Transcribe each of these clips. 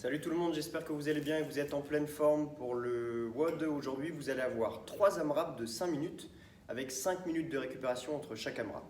Salut tout le monde, j'espère que vous allez bien et que vous êtes en pleine forme pour le WOD. Aujourd'hui, vous allez avoir 3 AMRAP de 5 minutes avec 5 minutes de récupération entre chaque AMRAP.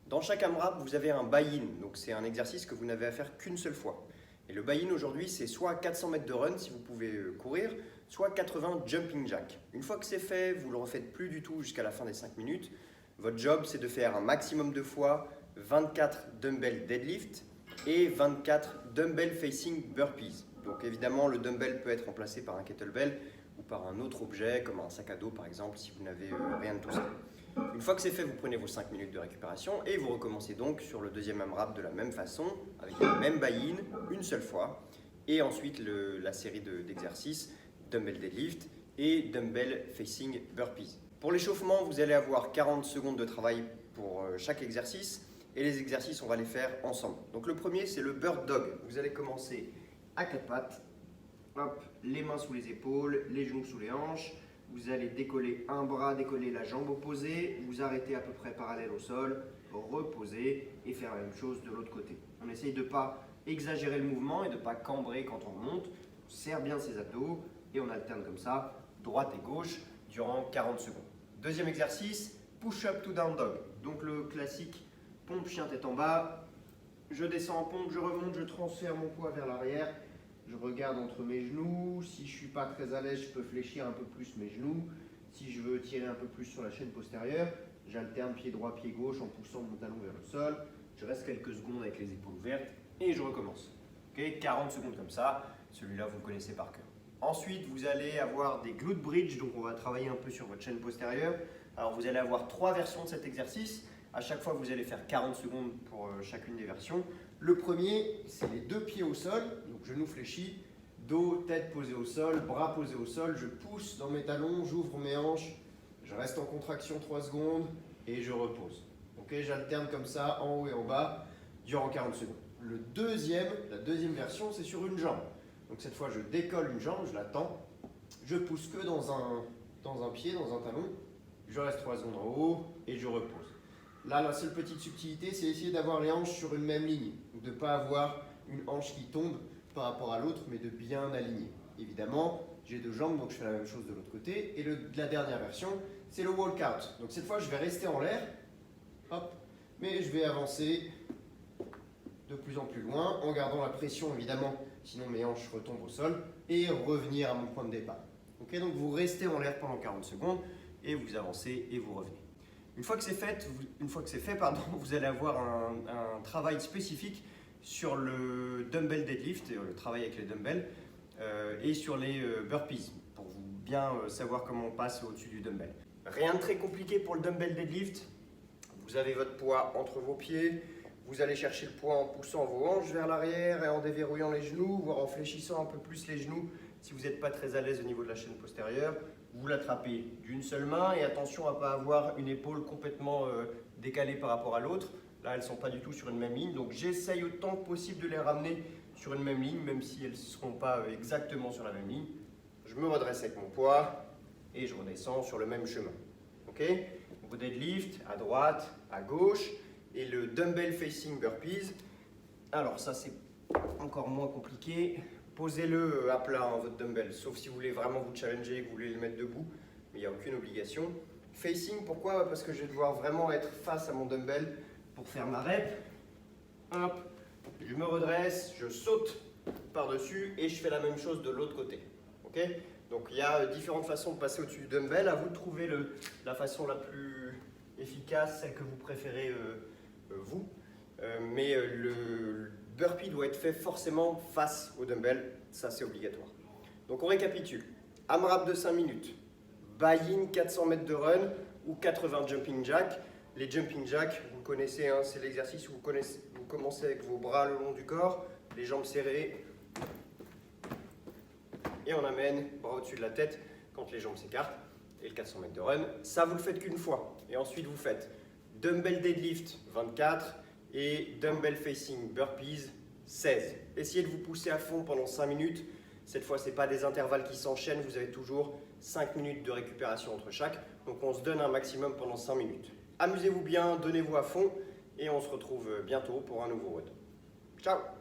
Dans chaque AMRAP, vous avez un buy-in, donc c'est un exercice que vous n'avez à faire qu'une seule fois. Et le buy-in aujourd'hui, c'est soit 400 mètres de run si vous pouvez courir, soit 80 jumping jack. Une fois que c'est fait, vous ne le refaites plus du tout jusqu'à la fin des 5 minutes. Votre job, c'est de faire un maximum de fois 24 dumbbell deadlift et 24 dumbbell facing burpees. Donc évidemment, le dumbbell peut être remplacé par un kettlebell ou par un autre objet comme un sac à dos par exemple si vous n'avez rien de tout ça. Une fois que c'est fait, vous prenez vos 5 minutes de récupération et vous recommencez donc sur le deuxième AMRAP de la même façon avec le même buy-in une seule fois et ensuite la série d'exercices dumbbell deadlift et dumbbell facing burpees. Pour l'échauffement, vous allez avoir 40 secondes de travail pour chaque exercice et les exercices, on va les faire ensemble. Donc le premier, c'est le bird dog. Vous allez commencer à 4 pattes, hop, les mains sous les épaules, les genoux sous les hanches. Vous allez décoller un bras, décoller la jambe opposée, vous arrêtez à peu près parallèle au sol, reposer et faire la même chose de l'autre côté. On essaye de ne pas exagérer le mouvement et de ne pas cambrer quand on monte. On serre bien ses abdos et on alterne comme ça, droite et gauche, durant 40 secondes. Deuxième exercice, push-up to down dog. Donc le classique pompe chien tête en bas, je descends en pompe, je remonte, je transfère mon poids vers l'arrière, je regarde entre mes genoux, si je ne suis pas très à l'aise, je peux fléchir un peu plus mes genoux, si je veux tirer un peu plus sur la chaîne postérieure, j'alterne pied droit, pied gauche en poussant mon talon vers le sol, je reste quelques secondes avec les épaules ouvertes et je recommence. Okay, 40 secondes comme ça, celui-là vous le connaissez par cœur. Ensuite, vous allez avoir des glute bridge, donc on va travailler un peu sur votre chaîne postérieure. Alors vous allez avoir 3 versions de cet exercice. À chaque fois, vous allez faire 40 secondes pour chacune des versions. Le premier, c'est les 2 pieds au sol, donc genoux fléchis, dos, tête posée au sol, bras posés au sol. Je pousse dans mes talons, j'ouvre mes hanches, je reste en contraction 3 secondes et je repose. Okay, j'alterne comme ça, en haut et en bas, durant 40 secondes. La deuxième version, c'est sur une jambe. Donc cette fois, je décolle une jambe, je la tends, je pousse que dans un pied, dans un talon, je reste 3 secondes en haut et je repose. Là, la seule petite subtilité, c'est essayer d'avoir les hanches sur une même ligne. Donc de ne pas avoir une hanche qui tombe par rapport à l'autre, mais de bien aligner. Évidemment, j'ai 2 jambes, donc je fais la même chose de l'autre côté. Et la dernière version, c'est le walkout. Donc cette fois, je vais rester en l'air, hop, mais je vais avancer de plus en plus loin, en gardant la pression évidemment, sinon mes hanches retombent au sol, et revenir à mon point de départ. Okay, donc vous restez en l'air pendant 40 secondes, et vous avancez et vous revenez. Une fois que c'est fait, vous allez avoir un travail spécifique sur le dumbbell deadlift, le travail avec les dumbbells, et sur les burpees, pour vous bien savoir comment on passe au-dessus du dumbbell. Rien de très compliqué pour le dumbbell deadlift. Vous avez votre poids entre vos pieds, vous allez chercher le poids en poussant vos hanches vers l'arrière et en déverrouillant les genoux, voire en fléchissant un peu plus les genoux si vous n'êtes pas très à l'aise au niveau de la chaîne postérieure. Vous l'attrapez d'une seule main et attention à ne pas avoir une épaule complètement décalée par rapport à l'autre. Là, elles ne sont pas du tout sur une même ligne, donc j'essaye autant que possible de les ramener sur une même ligne, même si elles ne seront pas exactement sur la même ligne. Je me redresse avec mon poids et je redescends sur le même chemin. Okay, au deadlift, à droite, à gauche, et le dumbbell facing burpees. Alors ça, c'est encore moins compliqué. Posez-le à plat, votre dumbbell, sauf si vous voulez vraiment vous challenger et que vous voulez le mettre debout, mais il n'y a aucune obligation. Facing, pourquoi? Parce que je vais devoir vraiment être face à mon dumbbell pour faire ma rep. Hop, je me redresse, je saute par-dessus et je fais la même chose de l'autre côté. Okay, donc il y a différentes façons de passer au-dessus du dumbbell. À vous de trouver la façon la plus efficace, celle que vous préférez vous. Mais le burpee doit être fait forcément face au dumbbell, ça c'est obligatoire. Donc on récapitule. AMRAP de 5 minutes, buy-in 400 mètres de run ou 80 jumping jack. Les jumping jack, vous connaissez, hein, c'est l'exercice où vous commencez avec vos bras le long du corps, les jambes serrées, et on amène bras au-dessus de la tête quand les jambes s'écartent. Et le 400 mètres de run, ça vous le faites qu'une fois. Et ensuite vous faites dumbbell deadlift 24 et dumbbell facing burpees 16. Essayez de vous pousser à fond pendant 5 minutes. Cette fois, ce n'est pas des intervalles qui s'enchaînent, vous avez toujours 5 minutes de récupération entre chaque. Donc on se donne un maximum pendant 5 minutes. Amusez-vous bien, donnez-vous à fond et on se retrouve bientôt pour un nouveau WOD. Ciao!